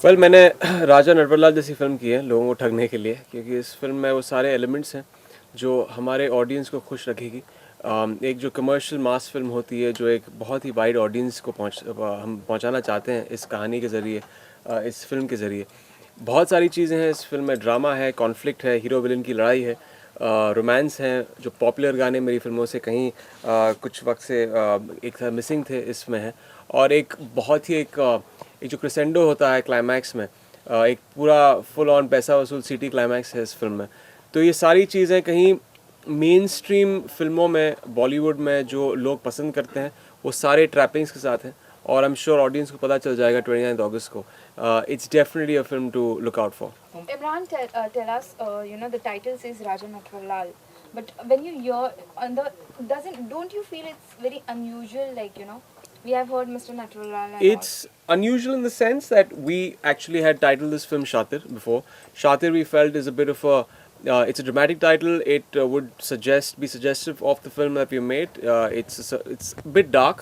Well मैंने राजा नटवरलाल जैसी film की है लोगों को ठगने के लिए, क्योंकि इस फिल्म में वो सारे एलिमेंट्स हैं जो हमारे ऑडियंस को खुश रखेगी। एक जो कमर्शियल मास फिल्म होती है, जो एक बहुत ही वाइड ऑडियंस को हम पहुंचाना चाहते हैं इस कहानी के ज़रिए, इस फिल्म के ज़रिए। बहुत सारी चीज़ें हैं इस फिल्म में। ड्रामा है, कॉन्फ्लिक्ट है, हीरो विलन की लड़ाई है, रोमांस हैं, जो पॉपुलर गाने मेरी फिल्मों से कहीं कुछ वक्त से एक मिसिंग थे, इसमें है। और एक बहुत ही एक जो क्रेसेंडो होता है क्लाइमैक्स में, एक पूरा फुल ऑन पैसा वसूल सिटी क्लाइमैक्स है इस फिल्म में। तो ये सारी चीज़ें कहीं मेन स्ट्रीम फिल्मों में, बॉलीवुड में जो लोग पसंद करते हैं, वो सारे ट्रैपिंग्स के साथ हैं। और आई एम श्योर ऑडियंस को पता चल जाएगा 29 अगस्त को। It's definitely a film to look out for. Imran, tell us, the title says Raja Natwarlal, but when you hear on the, don't you feel it's very unusual? Like, we have heard Mr. Natwarlal and It's unusual in the sense that we actually had titled this film Shatir before. Shatir we felt is a bit of a it's a dramatic title. It would be suggestive of the film that we made. It's a bit dark,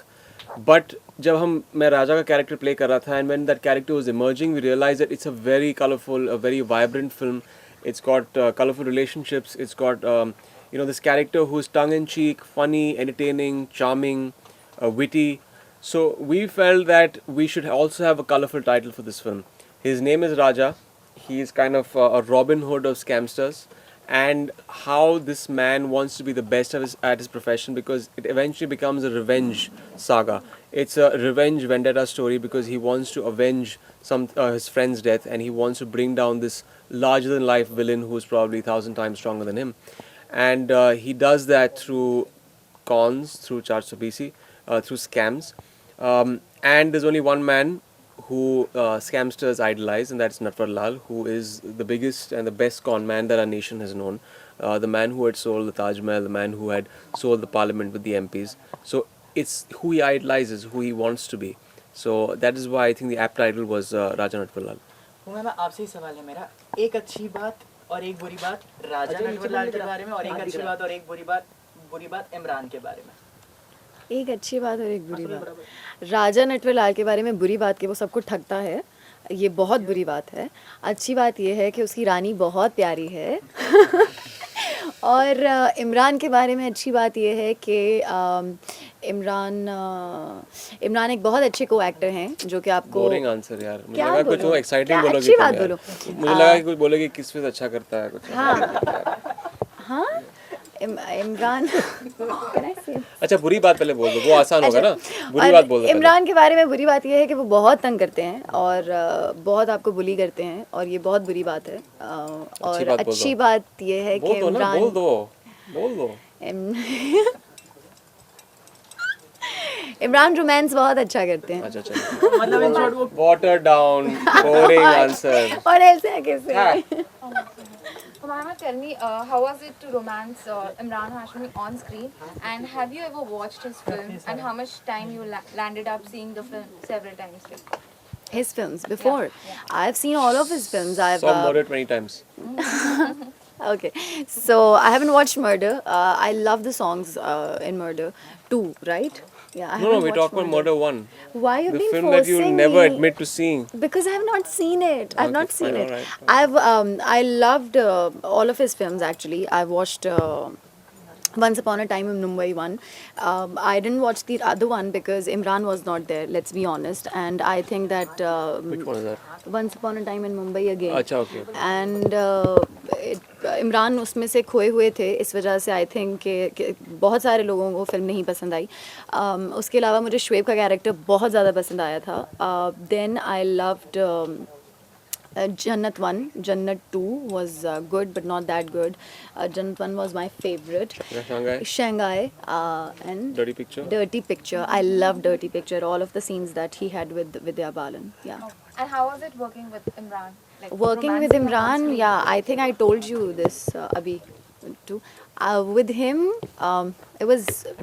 but जब मैं राजा का character play कर रहा था, and when that character was emerging, we realized that it's a very colorful, a very vibrant film. It's got colorful relationships. It's got this character who's tongue-in-cheek, funny, entertaining, charming, witty. So we felt that we should also have a colorful title for this film. His name is Raja. He is kind of a Robin Hood of scamsters, and how this man wants to be the best at his profession, because it eventually becomes a revenge saga. It's a revenge vendetta story because he wants to avenge his friend's death, and he wants to bring down this larger than life villain who's probably 1,000 times stronger than him. And he does that through cons, through charchobisi, through scams. And there's only one man who scamsters idolize, and that's Natwarlal, who is the biggest and the best con man that our nation has known. The man who had sold the Taj Mahal, the man who had sold the parliament with the MPs. So it's who he idolizes, who he wants to be. So that is why I think the apt title was Raja Natwarlal. Humaima, आपसे ही सवाल है मेरा। एक अच्छी बात और एक बुरी बात राजा नटवरलाल के बारे में, और एक अच्छी बात और एक बुरी बात इमरान के बारे में। एक अच्छी बात और एक बुरी बात। राजा नटवरलाल के बारे में बुरी बात कि वो सबको ठगता है, ये बहुत बुरी बात है। अच्छी बात ये है कि उसकी रानी बहुत प्यारी है। और इमरान के बारे में अच्छी बात ये है कि इमरान एक बहुत अच्छे को एक्टर हैं, जो कि आपको बोरिंग आंसर यार, मुझे क्या लगा कुछ बोलूं? वो एक्साइटिंग क्या बोलोगे अच्छी तुम बात यार। बोलो? मुझे लगा कि कुछ बोलोगे किस पे अच्छा करता है कुछ। हाँ, इमरान अच्छा, बुरी बात पहले बोल दो, वो आसान होगा ना। बुरी और बात बोल दो पहले। इमरान के बारे में बुरी बात यह है कि वो बहुत तंग करते हैं और बहुत आपको बुली करते हैं, और ये बहुत बुरी बात है। और अच्छी बात यह है कि इमरान बोल दो इमरान रोमांस बहुत अच्छा करते हैं। अच्छा मतलब इन शॉर्ट वो वाटर डाउन बोरिंग आंसर। और ऐसे कैसे? Humaima, tell me, how was it to romance Emraan Hashmi on screen? And have you ever watched his film? And how much time you landed up seeing the film several times? His films before? Yeah. I've seen all of his films. I've saw Murder 20 times. Okay, so I haven't watched Murder. I love the songs in Murder 2, right? Yeah, I No, we talk about Murder 1. Why you the been film forcing that you never me? admit to seeing. Because I have not seen it. I've not seen fine, it. alright. I loved all of his films actually. I've watched Once Upon a Time in Mumbai one. I didn't watch the other one because Emraan was not there. Let's be honest. And I think that Which one is that? Once Upon a Time in Mumbai again. अच्छा, okay. And Imran उसमें से खोए हुए थे, इस वजह से I think कि बहुत सारे लोगों को फिल्म नहीं पसंद आई। उसके अलावा मुझे शुएब का कैरेक्टर बहुत ज़्यादा पसंद आया था। Then I loved Jannat 1, Jannat 2 was good but not that good. Jannat 1 was my favorite. Shanghai and Dirty Picture. I love Dirty Picture. All of the scenes that he had with Vidya Balan. Yeah. And how was it working with Emraan? Like working with Emraan, yeah, I think I told you this, Abhi, too. With him,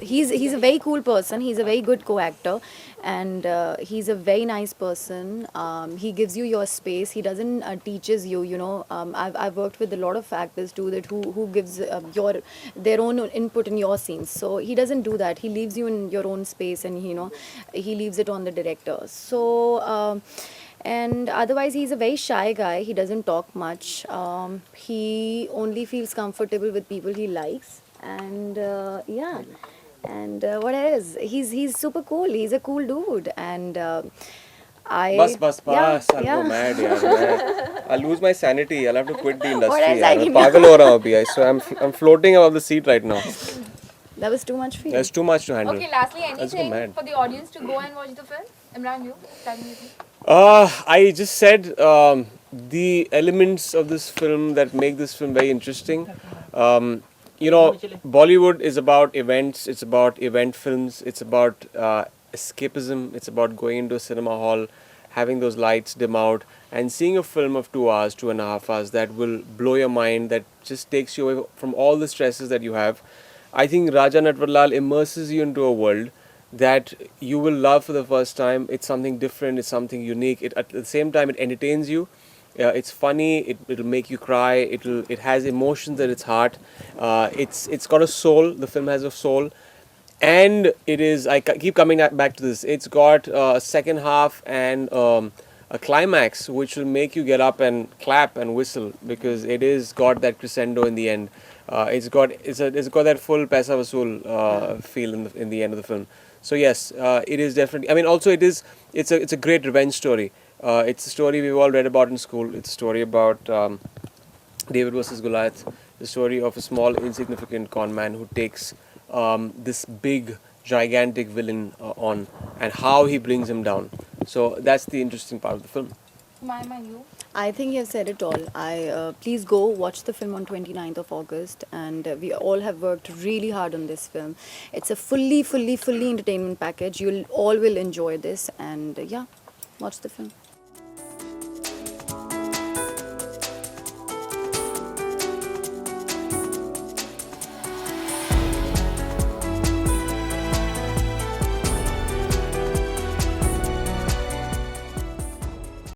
he's a very cool person. He's a very good co-actor, and he's a very nice person. He gives you your space. He doesn't teaches you. I've worked with a lot of actors too that who gives their own input in your scenes. So he doesn't do that. He leaves you in your own space, and he leaves it on the director. So. And otherwise, he's a very shy guy. He doesn't talk much. He only feels comfortable with people he likes. And yeah. And what else? He's super cool. He's a cool dude. And Bus. I'll go mad, yaar. I'll lose my sanity. I'll have to quit the industry. else I यार. मैं can पागल हो रहा हूँ अभी. So I'm floating above the seat right now. that was too much for you. There's too much to handle. Okay, lastly, Let's go anything mad. for the audience to go and watch the film? Imran, you starting with you. I just said the elements of this film that make this film very interesting. You know, Bollywood is about events. It's about event films. It's about escapism. It's about going into a cinema hall, having those lights dim out, and seeing a film of 2 hours, 2.5 hours that will blow your mind. That just takes you away from all the stresses that you have. I think Raja Natwarlal immerses you into a world that you will love for the first time. It's something different. It's something unique. At the same time, it entertains you. It's funny. It'll make you cry. It has emotions at its heart. It's got a soul. The film has a soul, and it is. Keep coming back to this. It's got a second half and a climax which will make you get up and clap and whistle because it is got that crescendo in the end. It's got that full paisa vasool feel in the end of the film. So yes, it is definitely. I mean, also it's a great revenge story. It's a story we've all read about in school. It's a story about David versus Goliath. The story of a small, insignificant con man who takes this big, gigantic villain on, and how he brings him down. So that's the interesting part of the film. Humaima, you. I think you have said it all. Please go watch the film on 29th of August, and we all have worked really hard on this film. It's a fully entertainment package. You'll all will enjoy this, and yeah, watch the film.